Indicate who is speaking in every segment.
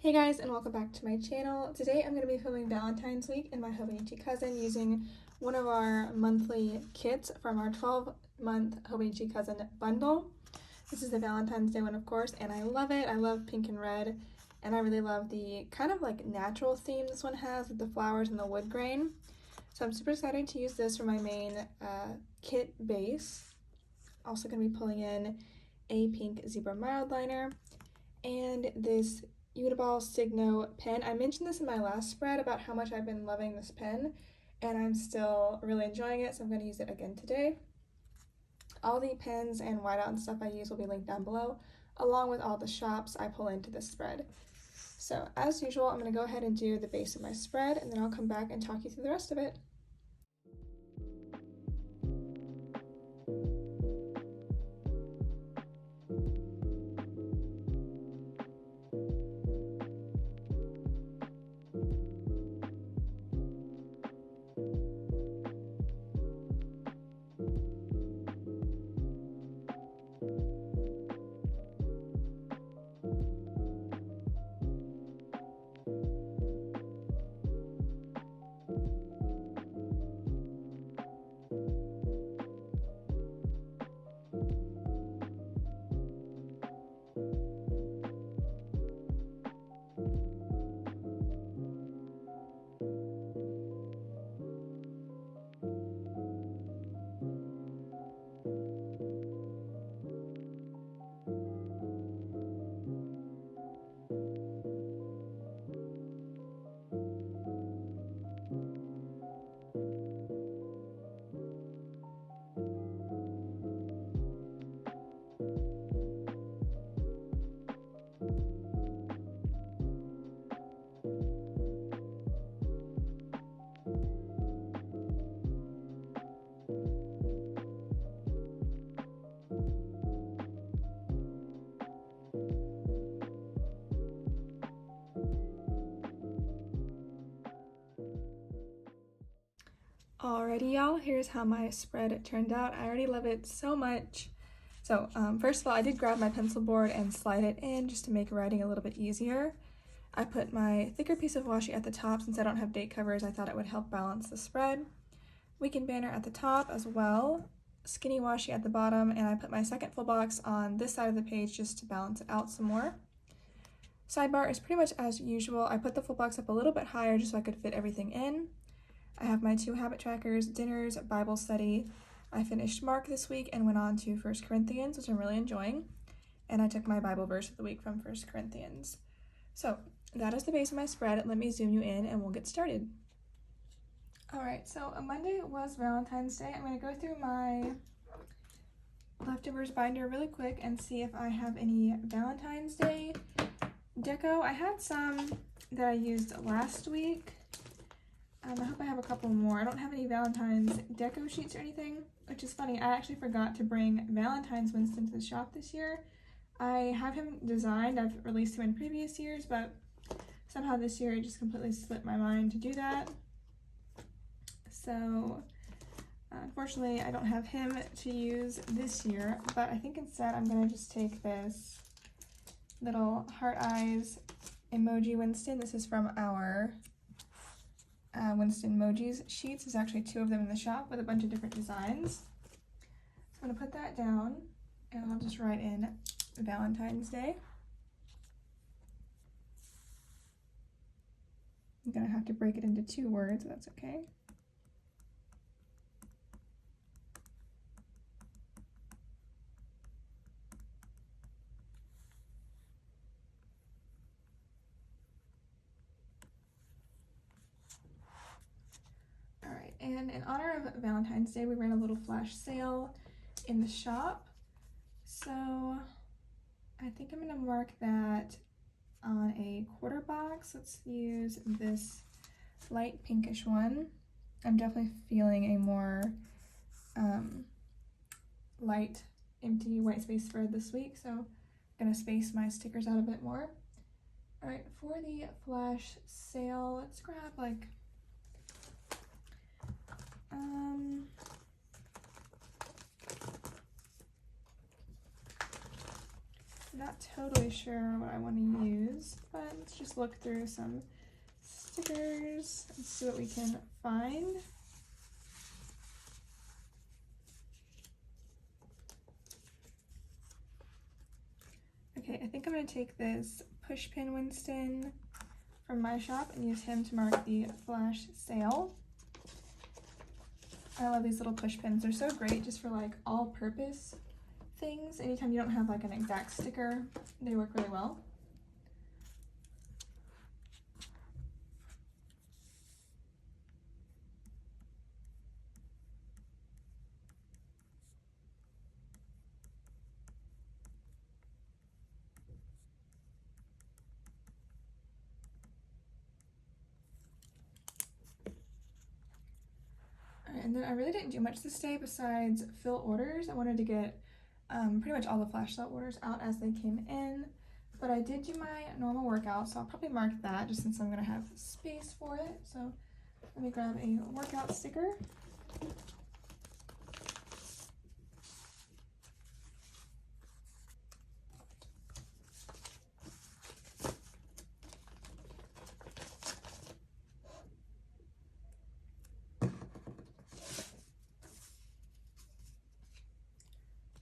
Speaker 1: Hey guys, and welcome back to my channel. Today I'm going to be filming Valentine's Week in my Hobonichi Cousin using one of our monthly kits from our 12-month Hobonichi Cousin bundle. This is the Valentine's Day one, of course, and I love it. I love pink and red, and I really love the kind of like natural theme this one has with the flowers and the wood grain. So I'm super excited to use this for my main kit base. Also going to be pulling in a pink zebra mild liner and this Uniball Signo pen. I mentioned this in my last spread about how much I've been loving this pen, and I'm still really enjoying it, so I'm going to use it again today. All the pens and whiteout and stuff I use will be linked down below, along with all the shops I pull into this spread. So as usual, I'm going to go ahead and do the base of my spread, and then I'll come back and talk you through the rest of it. Alrighty y'all, here's how my spread turned out. I already love it so much. So first of all, I did grab my pencil board and slide it in just to make writing a little bit easier. I put my thicker piece of washi at the top since I don't have date covers. I thought it would help balance the spread. Weekend banner at the top as well, skinny washi at the bottom, and I put my second full box on this side of the page just to balance it out some more. Sidebar is pretty much as usual. I put the full box up a little bit higher just so I could fit everything in. I have my 2 habit trackers, dinners, Bible study. I finished Mark this week and went on to 1 Corinthians, which I'm really enjoying. And I took my Bible verse of the week from 1 Corinthians. So that is the base of my spread. Let me zoom you in and we'll get started. Alright, so Monday was Valentine's Day. I'm going to go through my leftovers binder really quick and see if I have any Valentine's Day deco. I had some that I used last week. I hope I have a couple more. I don't have any Valentine's deco sheets or anything, which is funny. I actually forgot to bring Valentine's Winston to the shop this year. I have him designed. I've released him in previous years, but somehow this year it just completely slipped my mind to do that. So unfortunately, I don't have him to use this year, but I think instead I'm going to just take this little heart eyes emoji Winston. This is from our Winston emojis sheets. There's actually 2 of them in the shop with a bunch of different designs. So I'm going to put that down and I'll just write in Valentine's Day. I'm going to have to break it into 2 words, that's okay. And in honor of Valentine's Day, we ran a little flash sale in the shop. So I think I'm going to mark that on a quarter box. Let's use this light pinkish one. I'm definitely feeling a more light, empty white space spread this week, so I'm going to space my stickers out a bit more. All right, for the flash sale, let's grab like not totally sure what I want to use, but let's just look through some stickers and see what we can find. Okay, I think I'm going to take this Pushpin Winston from my shop and use him to mark the flash sale. I love these little push pins. They're so great just for like all-purpose things. Anytime you don't have like an exact sticker, they work really well. And then I really didn't do much this day besides fill orders. I wanted to get pretty much all the flash sale orders out as they came in, but I did do my normal workout, so I'll probably mark that just since I'm going to have space for it. So let me grab a workout sticker.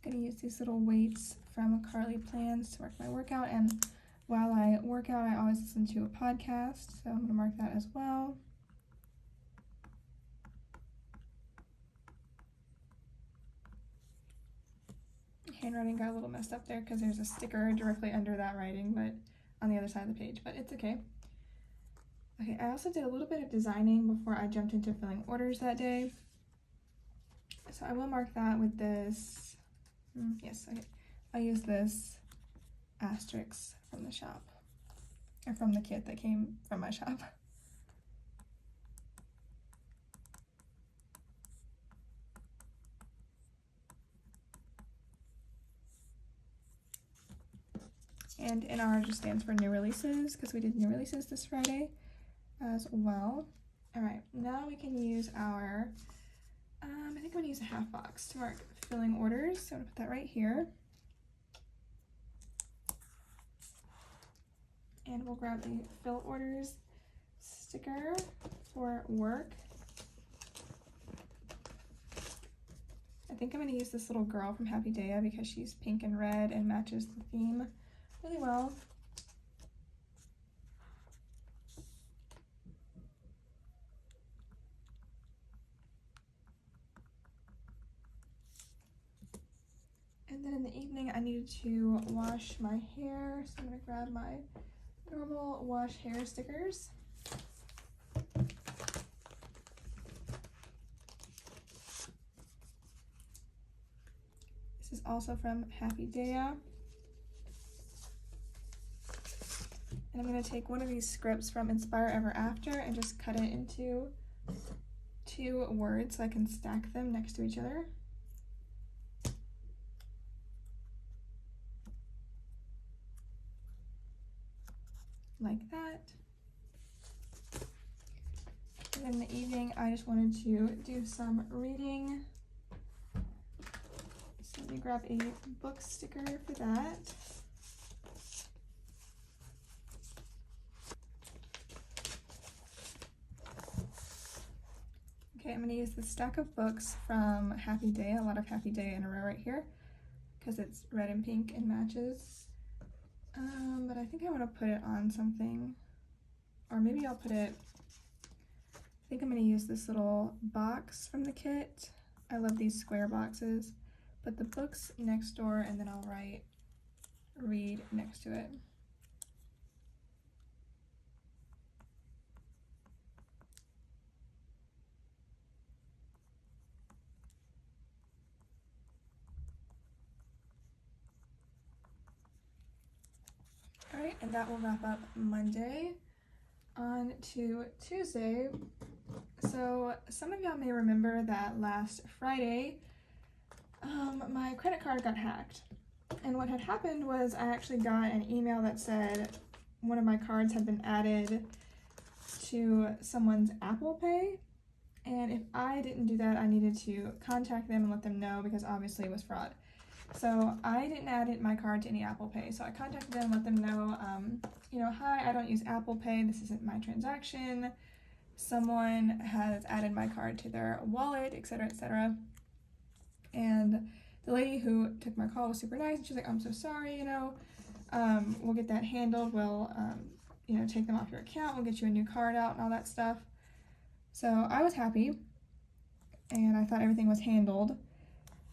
Speaker 1: I'm going to use these little weights from Carly Plans to mark my workout, and while I work out I always listen to a podcast, so I'm going to mark that as well. Handwriting got a little messed up there because there's a sticker directly under that writing, but on the other side of the page, but it's okay. Okay, I also did a little bit of designing before I jumped into filling orders that day, so I will mark that with this. Yes, okay. I use this asterisk from the shop, or from the kit that came from my shop. And NR just stands for new releases because we did new releases this Friday as well. All right, now we can use our, I think I'm gonna use a half box to mark filling orders. So I'm gonna put that right here. And we'll grab a fill orders sticker for work. I think I'm gonna use this little girl from Happy Daya because she's pink and red and matches the theme really well. And then in the evening I needed to wash my hair, so I'm gonna grab my normal wash hair stickers. This is also from Happy Daya. And I'm going to take one of these scripts from Inspire Ever After and just cut it into 2 words so I can stack them next to each other. Like that. And then in the evening I just wanted to do some reading. So let me grab a book sticker for that. Okay, I'm going to use the stack of books from Happy Daya, a lot of Happy Daya in a row right here, because it's red and pink and matches. But I think I want to put it on something, or maybe I'll put it, I think I'm going to use this little box from the kit. I love these square boxes. Put the books next door and then I'll write read next to it. All right, and that will wrap up Monday. On to Tuesday. So some of y'all may remember that last Friday, my credit card got hacked. And what had happened was I actually got an email that said one of my cards had been added to someone's Apple Pay. And if I didn't do that, I needed to contact them and let them know because obviously it was fraud. So I didn't add my card to any Apple Pay. So I contacted them, let them know, you know, hi, I don't use Apple Pay. This isn't my transaction. Someone has added my card to their wallet, etc., etc. And the lady who took my call was super nice. And she's like, I'm so sorry, you know, we'll get that handled. We'll, you know, take them off your account. We'll get you a new card out and all that stuff. So I was happy and I thought everything was handled.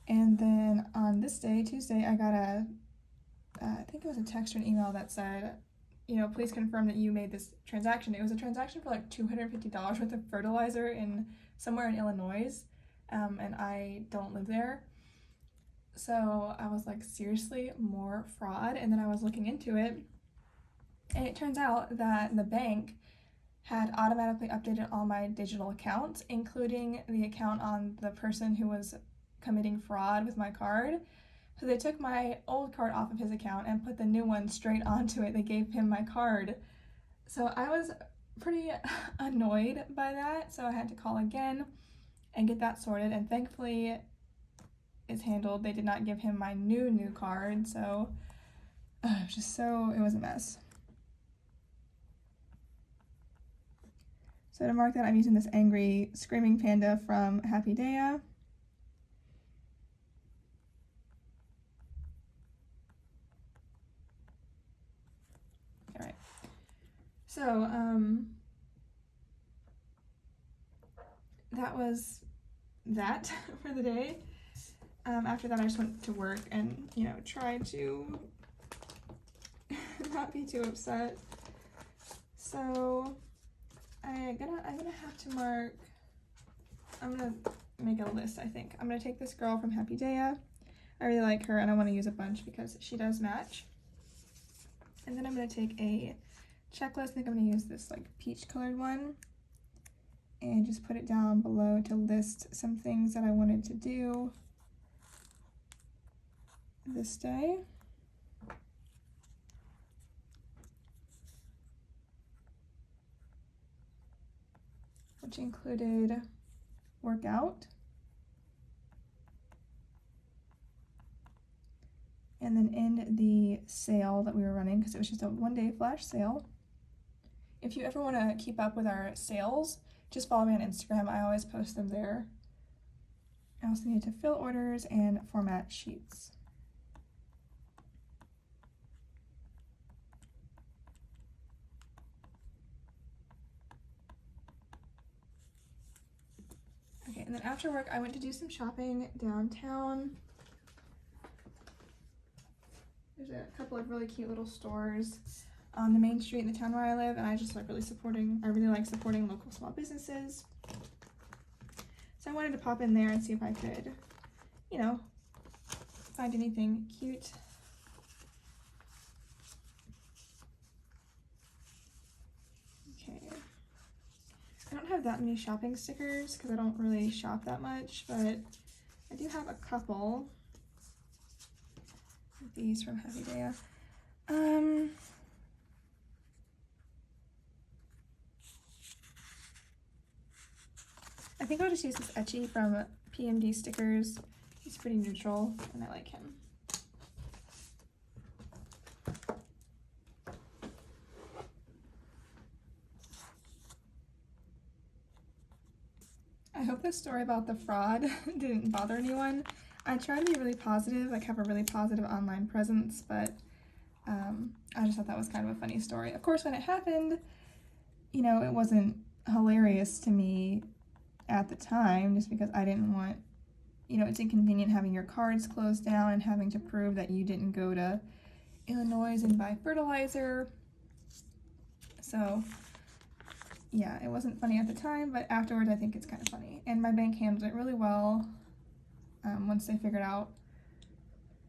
Speaker 1: And then on this day, Tuesday, I got I think it was a text or an email that said, you know, please confirm that you made this transaction. It was a transaction for like $250 worth of fertilizer in somewhere in Illinois, and I don't live there. So I was like, seriously, more fraud? And then I was looking into it, and it turns out that the bank had automatically updated all my digital accounts, including the account on the person who was committing fraud with my card. So they took my old card off of his account and put the new one straight onto it. They gave him my card. So I was pretty annoyed by that. So I had to call again and get that sorted. And thankfully it's handled. They did not give him my new card. So it was a mess. So to mark that, I'm using this angry screaming panda from Happy Daya. All right. So that was that for the day. After that, I just went to work and, you know, tried to not be too upset. So I'm gonna have to mark. I'm gonna make a list. I think I'm gonna take this girl from Happy Daya. I really like her, and I want to use a bunch because she does match. And then I'm gonna take a checklist. I think I'm gonna use this like peach colored one, and just put it down below to list some things that I wanted to do this day. Which included workout, and then end the sale that we were running because it was just a one-day flash sale. If you ever want to keep up with our sales, just follow me on Instagram. I always post them there. I also need to fill orders and format sheets. Okay, and then after work, I went to do some shopping downtown. There's a couple of really cute little stores on the main street in the town where I live, and I really like supporting local small businesses. So I wanted to pop in there and see if I could, you know, find anything cute. Okay. I don't have that many shopping stickers because I don't really shop that much, but I do have a couple of these from Happy Daya. I think I'll just use this Etchy from PMD Stickers. He's pretty neutral, and I like him. I hope this story about the fraud didn't bother anyone. I try to be really positive, like have a really positive online presence, but I just thought that was kind of a funny story. Of course, when it happened, you know, it wasn't hilarious to me at the time, just because I didn't want, you know, it's inconvenient having your cards closed down and having to prove that you didn't go to Illinois and buy fertilizer. So yeah, it wasn't funny at the time, but afterwards I think it's kind of funny. And my bank handled it really well once they figured out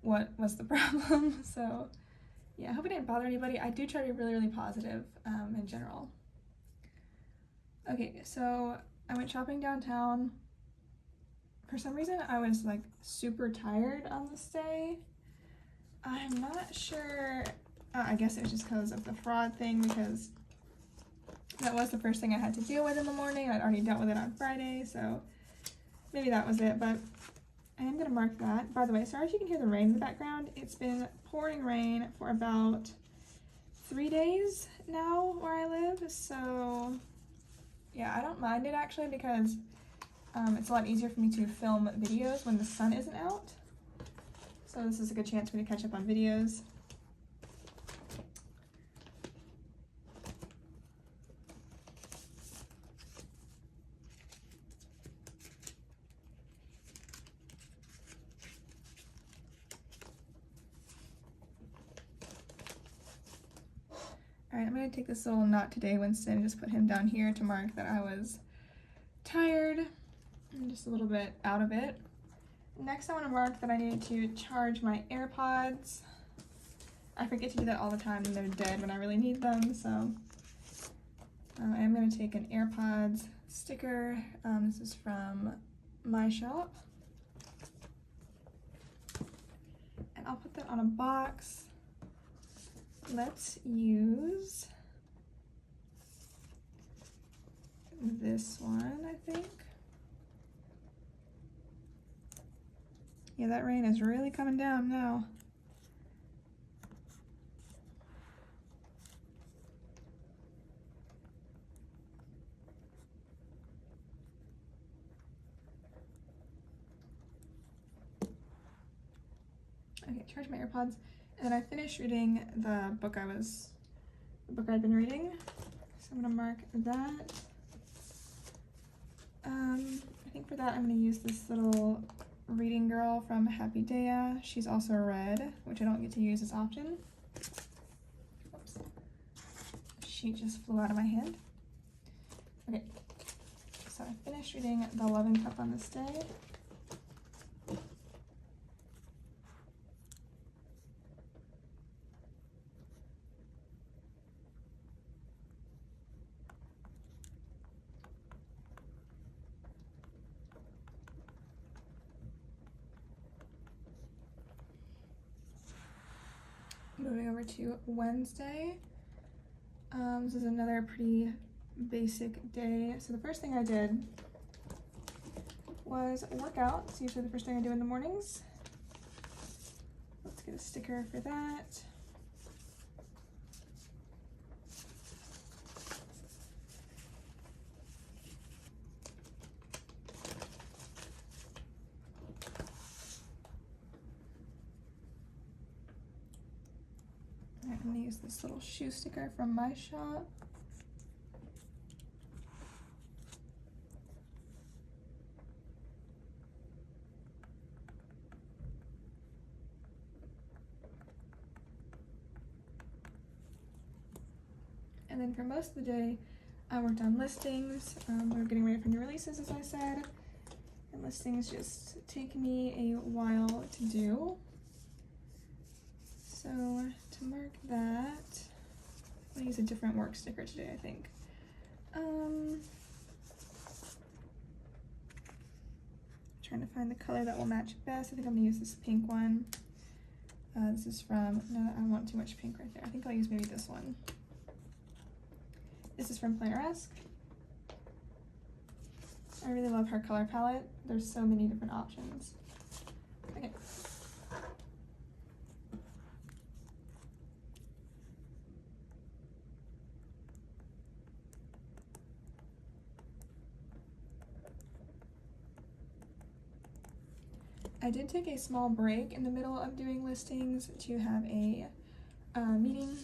Speaker 1: what was the problem. So yeah, I hope it didn't bother anybody. I do try to be really, really positive in general. Okay, so I went shopping downtown. For some reason, I was like super tired on this day. I'm not sure. I guess it was just because of the fraud thing, because that was the first thing I had to deal with in the morning. I'd already dealt with it on Friday, so maybe that was it. But I am gonna mark that. By the way, sorry if you can hear the rain in the background. It's been pouring rain for about 3 days now where I live, so yeah, I don't mind it actually because it's a lot easier for me to film videos when the sun isn't out. So this is a good chance for me to catch up on videos. All right, I'm gonna take this little not today Winston and just put him down here to mark that I was tired and just a little bit out of it. Next, I want to mark that I needed to charge my AirPods. I forget to do that all the time and they're dead when I really need them, so I am going to take an AirPods sticker. This is from my shop. And I'll put that on a box. Let's use this one, I think. Yeah, that rain is really coming down now. Okay, charge my AirPods, and then I finished reading the book I've been reading. So I'm gonna mark that. I think for that I'm gonna use this little reading girl from Happy Daya. She's also red, which I don't get to use as often. Oops. She just flew out of my hand. Okay, so I finished reading The Loving Cup on this day. Moving over to Wednesday. This is another pretty basic day. So the first thing I did was work out. It's usually the first thing I do in the mornings. Let's get a sticker for that. I'm going to use this little shoe sticker from my shop. And then for most of the day, I worked on listings. We're getting ready for new releases, as I said. And listings just take me a while to do. So to mark that, I'm gonna use a different work sticker today, I think. Trying to find the color that will match best. I think I'm gonna use this pink one. This is from, no, I don't want too much pink right there. I think I'll use maybe this one. This is from Planner-esque. I really love her color palette. There's so many different options. Okay. I did take a small break in the middle of doing listings to have a meeting.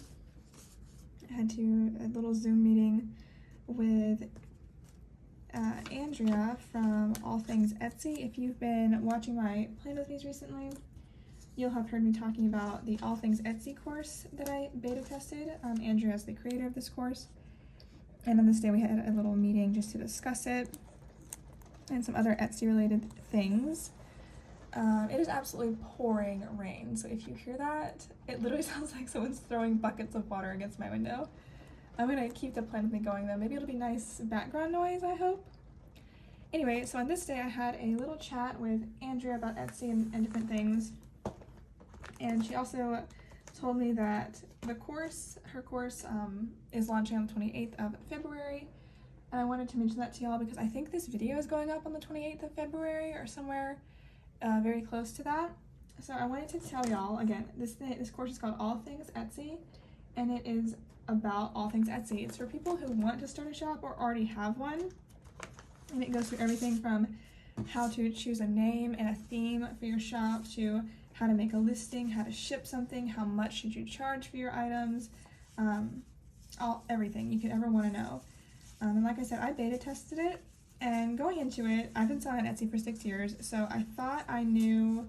Speaker 1: I had a little Zoom meeting with Andrea from All Things Etsy. If you've been watching my Plan With Me's recently, you'll have heard me talking about the All Things Etsy course that I beta tested. Andrea is the creator of this course. And on this day we had a little meeting just to discuss it and some other Etsy related things. It is absolutely pouring rain, so if you hear that, it literally sounds like someone's throwing buckets of water against my window. I'm gonna keep the Plan With Me going though. Maybe it'll be nice background noise, I hope. Anyway, so on this day I had a little chat with Andrea about Etsy and different things. And she also told me that her course is launching on the 28th of February. And I wanted to mention that to y'all because I think this video is going up on the 28th of February or somewhere very close to that. So I wanted to tell y'all, again, this course is called All Things Etsy, and it is about all things Etsy. It's for people who want to start a shop or already have one, and it goes through everything from how to choose a name and a theme for your shop to how to make a listing, how to ship something, how much should you charge for your items, everything you could ever want to know. And like I said, I beta tested it, and going into it, I've been selling on Etsy for 6 years, so I thought I knew,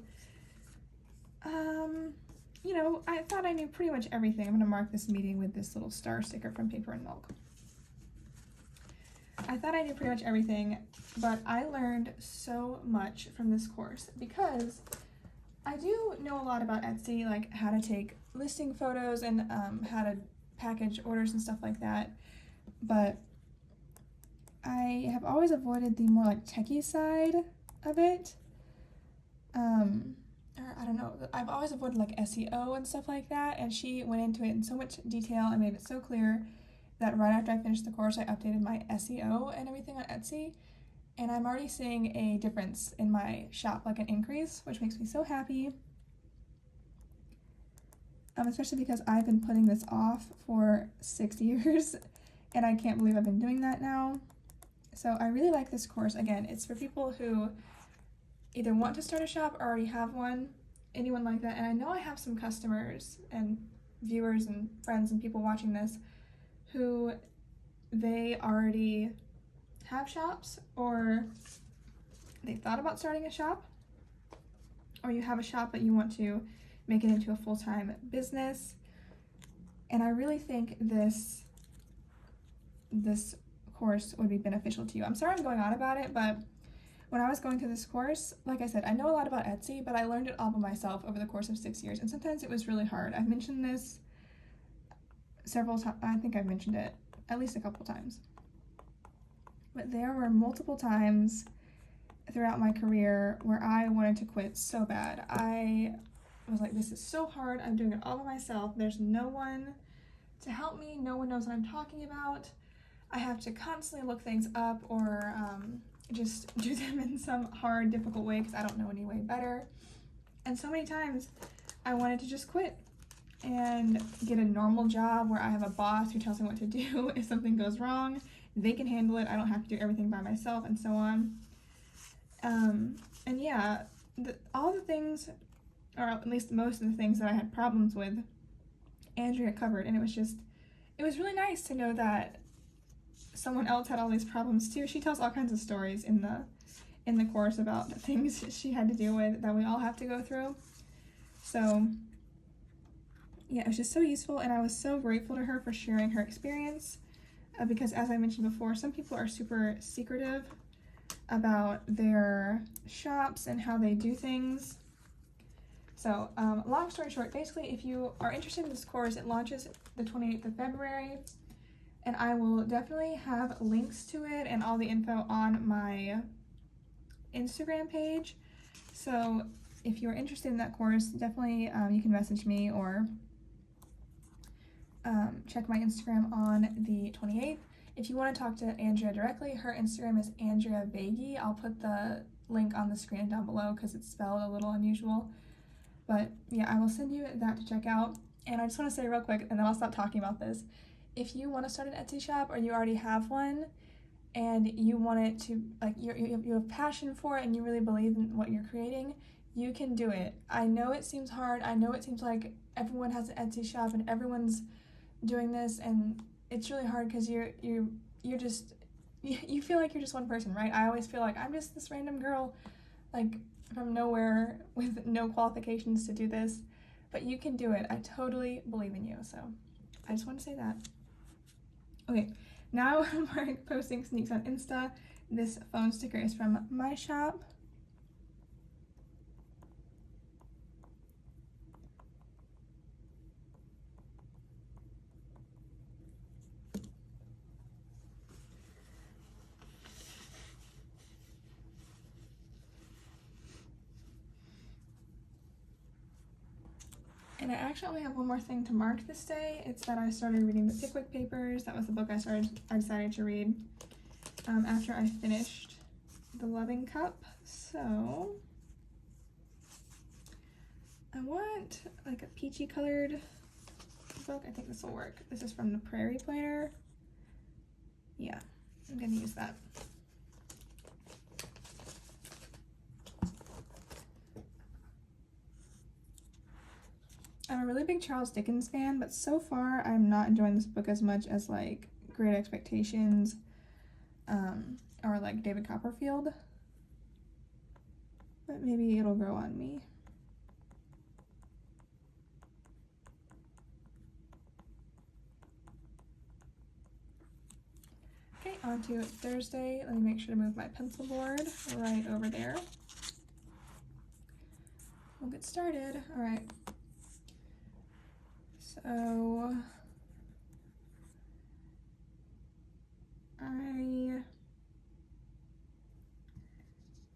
Speaker 1: I thought I knew pretty much everything. I'm going to mark this meeting with this little star sticker from Paper and Milk. I thought I knew pretty much everything, but I learned so much from this course because I do know a lot about Etsy, like how to take listing photos and how to package orders and stuff like that, but I have always avoided the more like techie side of it. Or I don't know, I've always avoided like SEO and stuff like that, and she went into it in so much detail and made it so clear that right after I finished the course, I updated my SEO and everything on Etsy, and I'm already seeing a difference in my shop, like an increase, which makes me so happy. Especially because I've been putting this off for 6 years, and I can't believe I've been doing that now. So I really like this course. Again, it's for people who either want to start a shop or already have one, anyone like that. And I know I have some customers and viewers and friends and people watching this who they already have shops, or they thought about starting a shop, or you have a shop but you want to make it into a full-time business. And I really think this course would be beneficial to you. I'm sorry I'm going on about it, but when I was going through this course, like I said, I know a lot about Etsy, but I learned it all by myself over the course of 6 years, and sometimes it was really hard. I've mentioned this several times. I think I've mentioned it at least a couple times. But there were multiple times throughout my career where I wanted to quit so bad. I was like, this is so hard. I'm doing it all by myself. There's no one to help me. No one knows what I'm talking about. I have to constantly look things up or just do them in some hard, difficult way because I don't know any way better. And so many times I wanted to just quit and get a normal job where I have a boss who tells me what to do. If something goes wrong, they can handle it. I don't have to do everything by myself, and so on. And yeah, all the things, or at least most of the things that I had problems with, Andrea covered, and it was really nice to know that someone else had all these problems too. She tells all kinds of stories in the course about the things she had to deal with that we all have to go through. So yeah, it was just so useful, and I was so grateful to her for sharing her experience, because as I mentioned before, some people are super secretive about their shops and how they do things. So long story short, basically, if you are interested in this course, it launches the 28th of February, and I will definitely have links to it and all the info on my Instagram page. So if you're interested in that course, definitely you can message me or check my Instagram on the 28th. If you want to talk to Andrea directly, her Instagram is Andrea Baggy. I'll put the link on the screen down below because it's spelled a little unusual. But yeah, I will send you that to check out. And I just want to say real quick, and then I'll stop talking about this. If you want to start an Etsy shop or you already have one and you want it to, like, you have passion for it and you really believe in what you're creating, you can do it. I know it seems hard. I know it seems like everyone has an Etsy shop and everyone's doing this, and it's really hard because you feel like you're just one person, right? I always feel like I'm just this random girl, like from nowhere with no qualifications to do this, but you can do it. I totally believe in you. So I just want to say that. Okay, now I'm posting sneaks on Insta. This phone sticker is from my shop. And I actually only have one more thing to mark this day. It's that I started reading the Pickwick Papers. That was the book I decided to read after I finished The Loving Cup. So I want like a peachy colored book. I think this will work. This is from the Prairie Planner. Yeah, I'm gonna use that. I'm a really big Charles Dickens fan, but so far I'm not enjoying this book as much as like Great Expectations or like David Copperfield. But maybe it'll grow on me. Okay, on to Thursday. Let me make sure to move my pencil board right over there. We'll get started. All right. So I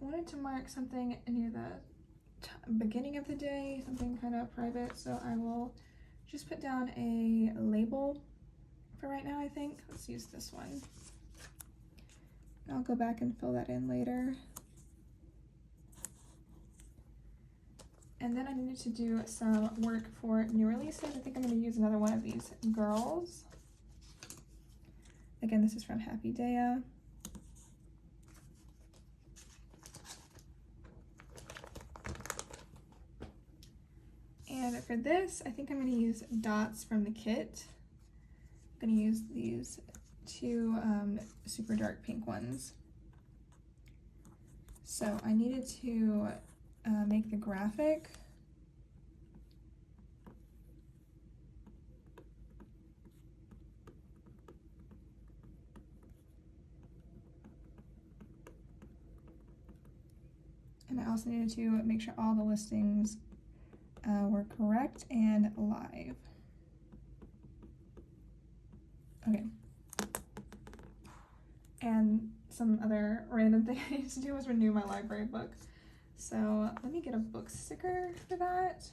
Speaker 1: wanted to mark something near the beginning of the day, something kind of private, so I will just put down a label for right now, I think. Let's use this one. I'll go back and fill that in later. And then I needed to do some work for new releases. I think I'm going to use another one of these girls. Again, this is from Happy Daya. And for this, I think I'm going to use dots from the kit. I'm going to use these two super dark pink ones. So I needed to make the graphic. And I also needed to make sure all the listings were correct and live. Okay. And some other random thing I needed to do was renew my library book. So let me get a book sticker for that.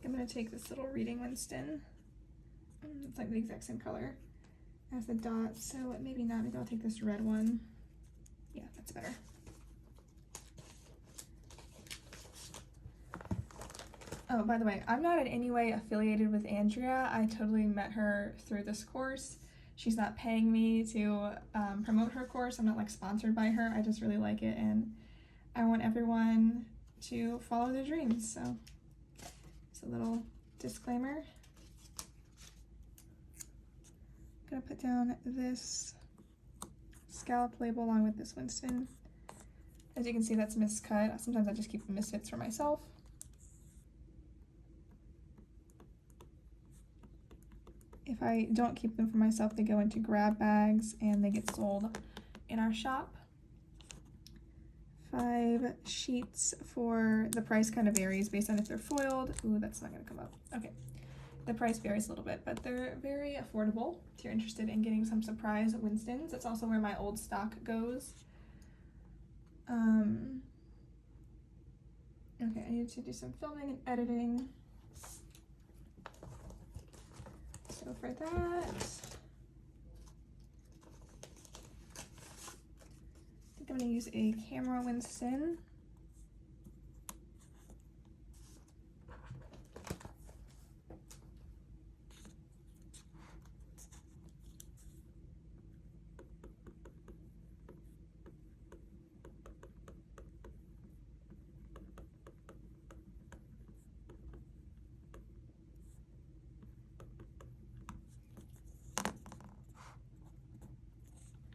Speaker 1: I'm gonna take this little Reading Winston. It's like the exact same color as the dots, so maybe not. Maybe I'll take this red one. Yeah, that's better. Oh, by the way, I'm not in any way affiliated with Andrea. I totally met her through this course. She's not paying me to promote her course. I'm not like sponsored by her. I just really like it, and I want everyone to follow their dreams. So it's a little disclaimer. I'm gonna put down this scallop label along with this Winston. As you can see, that's miscut. Sometimes I just keep the misfits for myself. If I don't keep them for myself, they go into grab bags and they get sold in our shop. 5 sheets for the price kind of varies based on if they're foiled. Ooh, that's not gonna come up. Okay, the price varies a little bit, but they're very affordable if you're interested in getting some surprise Winstons. That's also where my old stock goes. Okay, I need to do some filming and editing. So for that, I think I'm going to use a camera Winston.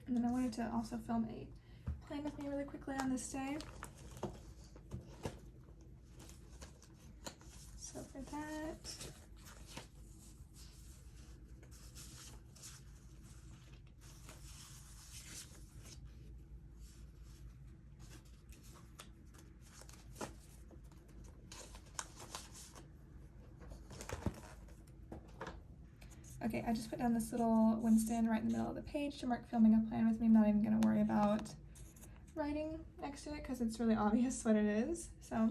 Speaker 1: And then I wanted to also film a plan with me really quickly on this day. So for that, okay, I just put down this little Winston right in the middle of the page to mark filming a plan with me. I'm not even going to worry about writing next to it because it's really obvious what it is. So, all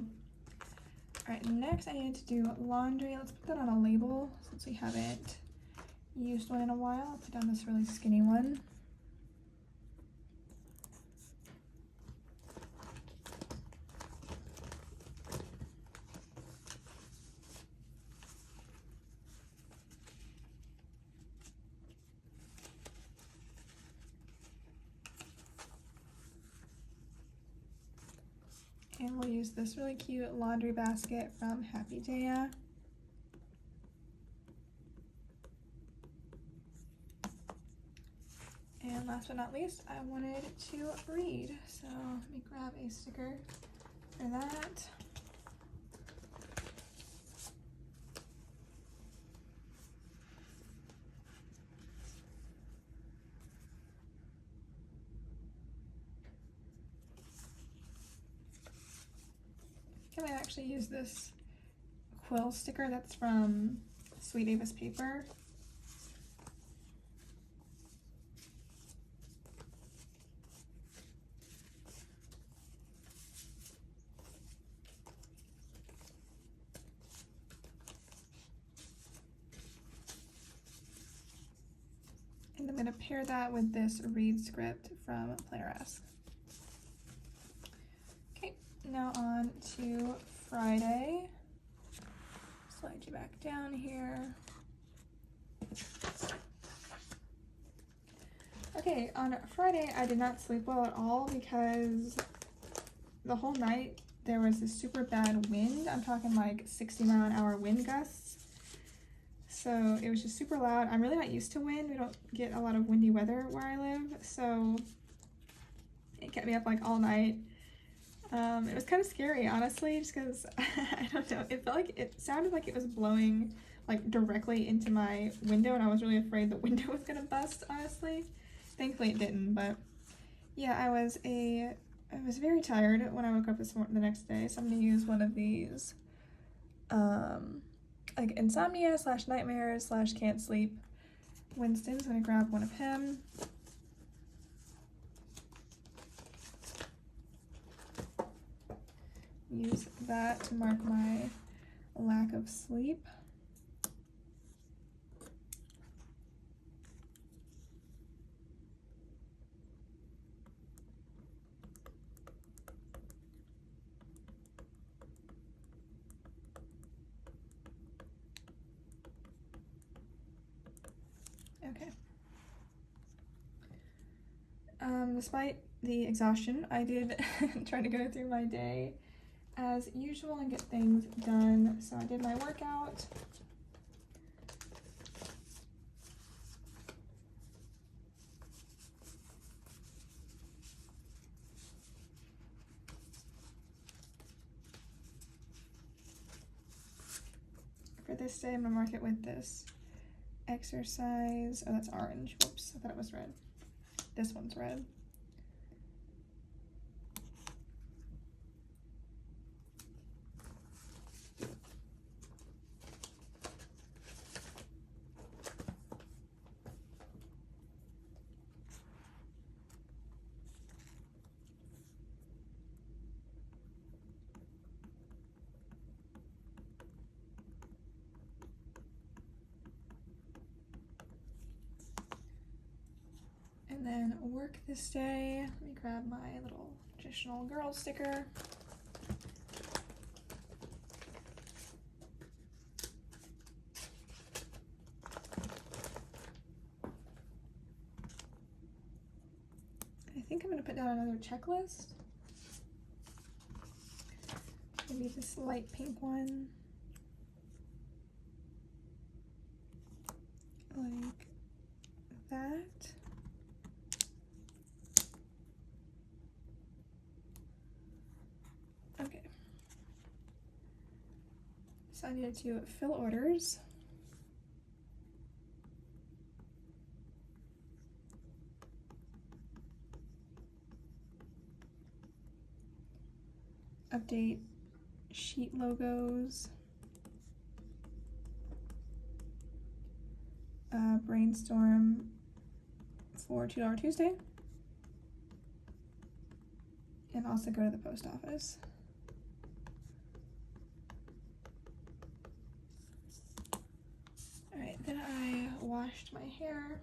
Speaker 1: right, next I need to do laundry. Let's put that on a label since we haven't used one in a while. I'll put down this really skinny one. And we'll use this really cute laundry basket from Happy Daya. And last but not least, I wanted to read. So let me grab a sticker for that. I might actually use this quill sticker that's from Sweet Avis Paper. And I'm going to pair that with this read script from Planner-esque. Okay, now on to Friday. Slide you back down here. Okay, on Friday I did not sleep well at all because the whole night there was this super bad wind. I'm talking like 60-mile-an-hour wind gusts. So it was just super loud. I'm really not used to wind. We don't get a lot of windy weather where I live, so it kept me up like all night. It was kind of scary, honestly, just because I don't know. It sounded like it was blowing like directly into my window, and I was really afraid the window was gonna bust, honestly. Thankfully it didn't, but yeah, I was very tired when I woke up the next day, so I'm gonna use one of these like insomnia / nightmares / can't sleep Winston's. I'm gonna grab one of him. Use that to mark my lack of sleep. Okay. Despite the exhaustion, I did try to go through my day as usual and get things done. So I did my workout. For this day, I'm gonna mark it with this exercise. Oh, that's orange. Whoops, I thought it was red. This one's red. And then work this day. Let me grab my little traditional girl sticker. I think I'm going to put down another checklist. Maybe this light pink one. Like that. Okay. So I needed to fill orders. Update sheet logos. Brainstorm for $2 Tuesday. And also go to the post office. Alright, then I washed my hair.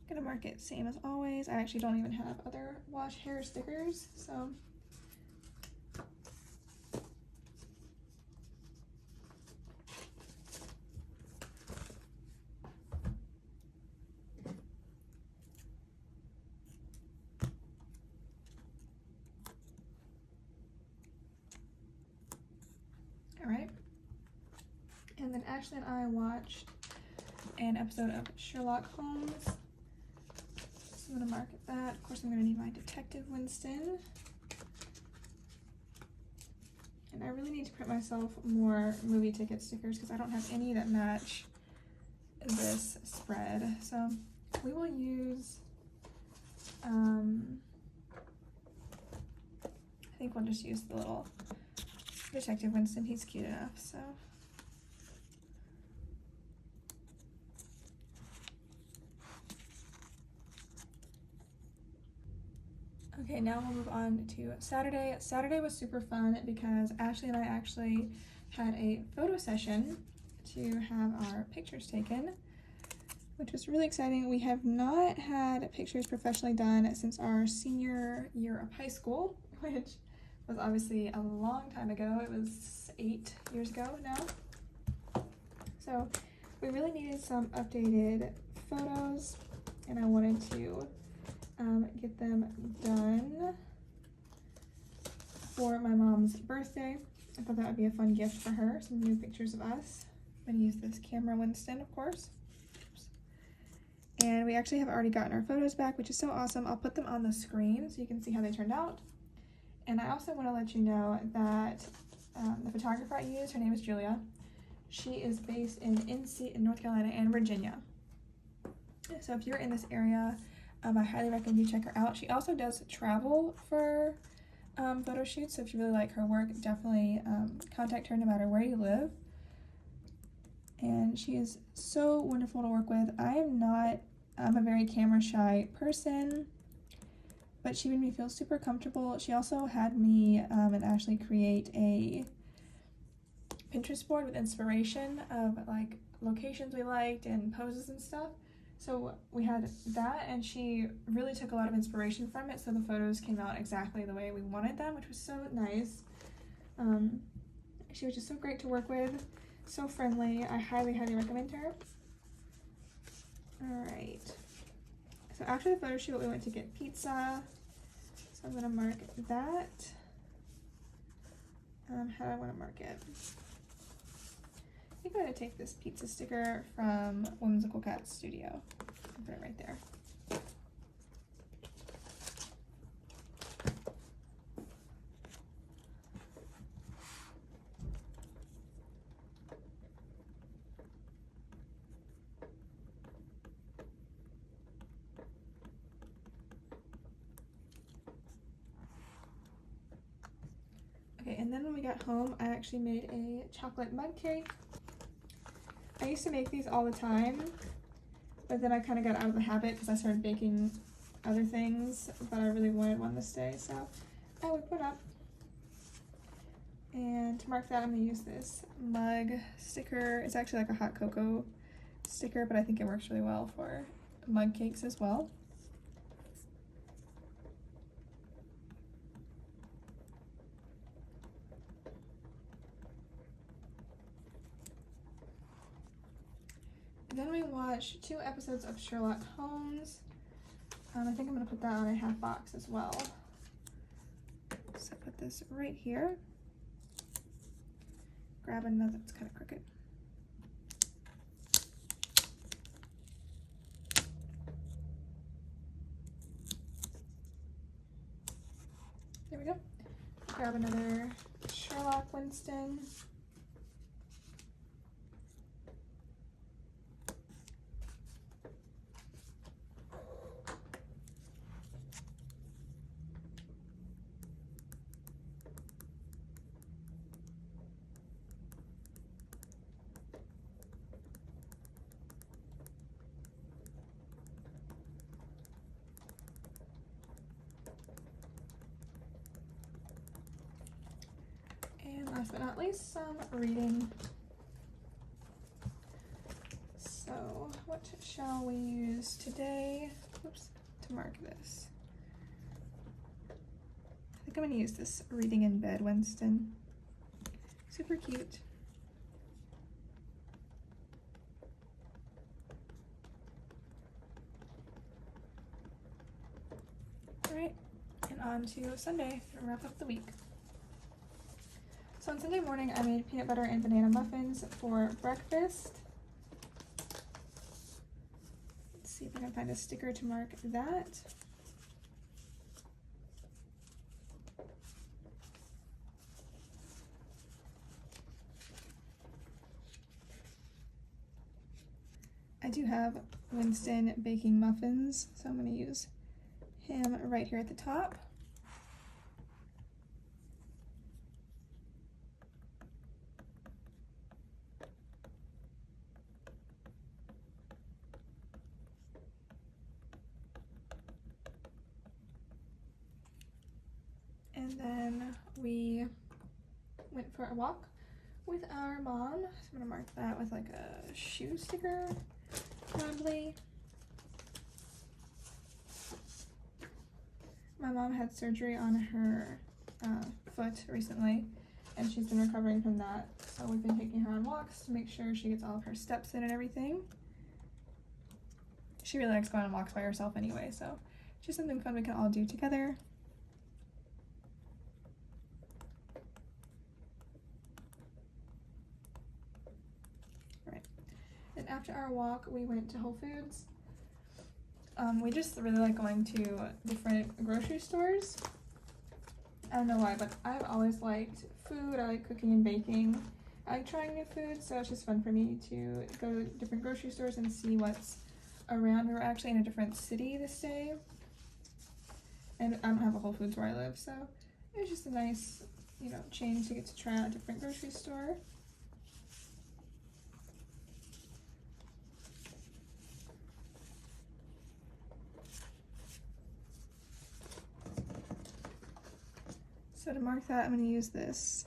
Speaker 1: Gonna mark it same as always. I actually don't even have other wash hair stickers, so All right. And then Ashley and I watched an episode of Sherlock Holmes. So I'm gonna mark that. Of course, I'm gonna need my Detective Winston. And I really need to print myself more movie ticket stickers because I don't have any that match this spread. So we will use, I think we'll just use the little Detective Winston. He's cute enough, so. Okay, now we'll move on to Saturday. Saturday was super fun because Ashley and I actually had a photo session to have our pictures taken, which was really exciting. We have not had pictures professionally done since our senior year of high school, which was obviously a long time ago. It was 8 years ago now. So we really needed some updated photos, and I wanted to get them done for my mom's birthday. I thought that would be a fun gift for her, some new pictures of us. I'm gonna use this camera Winston, of course. Oops. And we actually have already gotten our photos back, which is so awesome. I'll put them on the screen so you can see how they turned out. And I also want to let you know that the photographer I used, her name is Julia. She is based in North Carolina and Virginia. So if you're in this area, I highly recommend you check her out. She also does travel for photo shoots, so if you really like her work, definitely contact her no matter where you live. And she is so wonderful to work with. I'm a very camera shy person, but she made me feel super comfortable. She also had me and Ashley create a Pinterest board with inspiration of like locations we liked and poses and stuff. So we had that, and she really took a lot of inspiration from it, so the photos came out exactly the way we wanted them, which was so nice. She was just so great to work with, so friendly. I highly, highly recommend her. All right. So after the photo shoot, we went to get pizza. So I'm gonna mark that. How do I want to mark it? I think I'm going to take this pizza sticker from Whimsical Cat Studio and put it right there. Okay, and then when we got home, I actually made a chocolate mud cake. I used to make these all the time, but then I kind of got out of the habit because I started baking other things, but I really wanted one this day, so I whipped one up. And to mark that, I'm going to use this mug sticker. It's actually like a hot cocoa sticker, but I think it works really well for mug cakes as well. Then we watched 2 episodes of Sherlock Holmes. I think I'm going to put that on a half box as well. So put this right here. Grab another, it's kind of crooked. There we go. Grab another Sherlock Winston. And last but not least, some reading. So what shall we use today? Oops, to mark this. I think I'm going to use this Reading in Bed Winston. Super cute. All right, and on to Sunday to wrap up the week. So on Sunday morning, I made peanut butter and banana muffins for breakfast. Let's see if I can find a sticker to mark that. I do have Winston baking muffins, so I'm going to use him right here at the top. And then we went for a walk with our mom. So I'm gonna mark that with like a shoe sticker, probably. My mom had surgery on her foot recently, and she's been recovering from that. So we've been taking her on walks to make sure she gets all of her steps in and everything. She really likes going on walks by herself anyway, so it's just something fun we can all do together. And after our walk, we went to Whole Foods. We just really like going to different grocery stores. I don't know why, but I've always liked food. I like cooking and baking. I like trying new foods, so it's just fun for me to go to different grocery stores and see what's around. We were actually in a different city this day, and I don't have a Whole Foods where I live, so it was just a nice, change to get to try out a different grocery store. So to mark that, I'm going to use this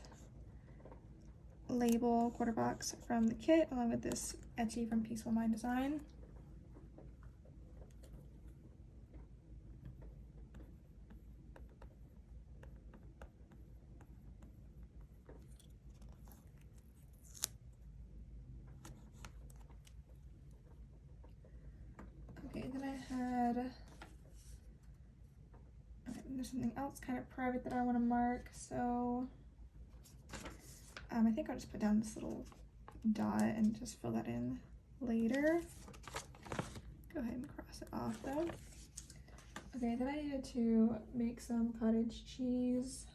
Speaker 1: label quarter box from the kit along with this etchy from Peaceful Mind Design. Okay, then I had there's something else kind of private that I want to mark, so I think I'll just put down this little dot and just fill that in later. Go ahead and cross it off though. Okay, then I needed to make some cottage cheese.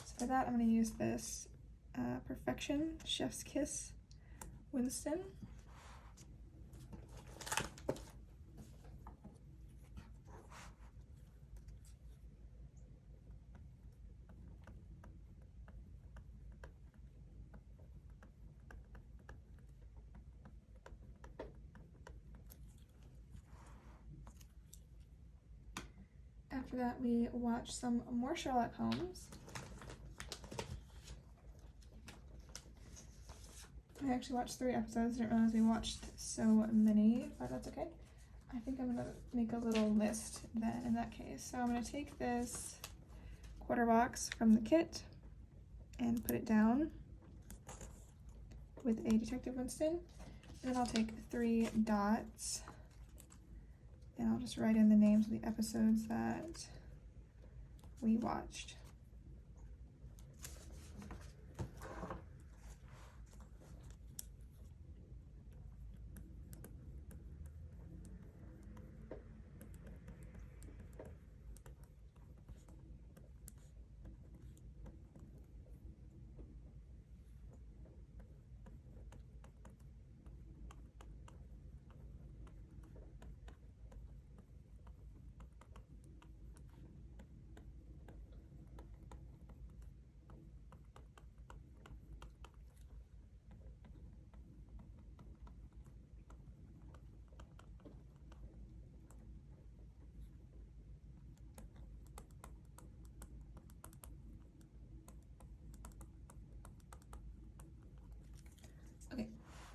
Speaker 1: So for that, I'm going to use this Perfection Chef's Kiss Winston. After that, we watched some more Sherlock Holmes. I actually watched 3 episodes. I didn't realize we watched so many, but that's okay. I think I'm gonna make a little list then in that case. So I'm gonna take this quarter box from the kit and put it down with a Detective Winston. And then I'll take 3 dots and I'll just write in the names of the episodes that we watched.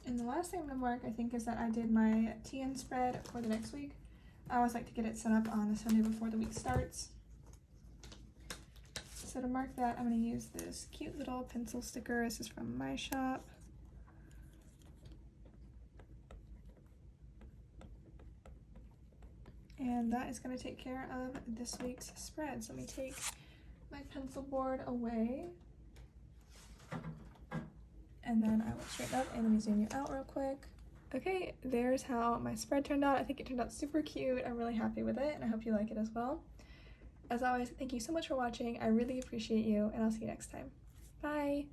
Speaker 1: And the last thing I'm going to mark, I think, is that I did my TN spread for the next week. I always like to get it set up on the Sunday before the week starts. So to mark that, I'm going to use this cute little pencil sticker. This is from my shop. And that is going to take care of this week's spread. So let me take my pencil board away. And then I will straighten up and let me zoom you out real quick. Okay, there's how my spread turned out. I think it turned out super cute. I'm really happy with it, and I hope you like it as well. As always, thank you so much for watching. I really appreciate you, and I'll see you next time. Bye!